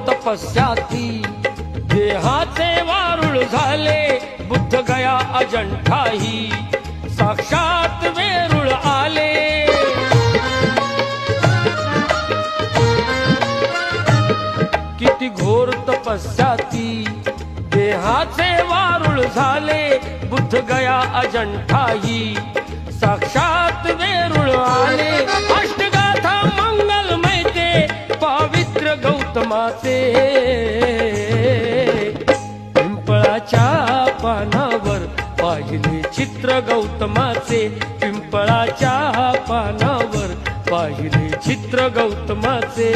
तपस्याती देहाचे वारुळ झाले, बुद्ध गया अजंठाही साक्षात वेरूळ आले। किती घोर तपस्याती देहाचे वारुळ झाले, बुद्ध गया अजंठाही साक्षात वेरूळ आले। अष्टगाथा मंगलमय ते पवित्र गौतमाचे, पिंपळाच्या पानावर पाहिले चित्र गौतमाचे, पिंपळाच्या पानावर पाहिले चित्र गौतमाचे।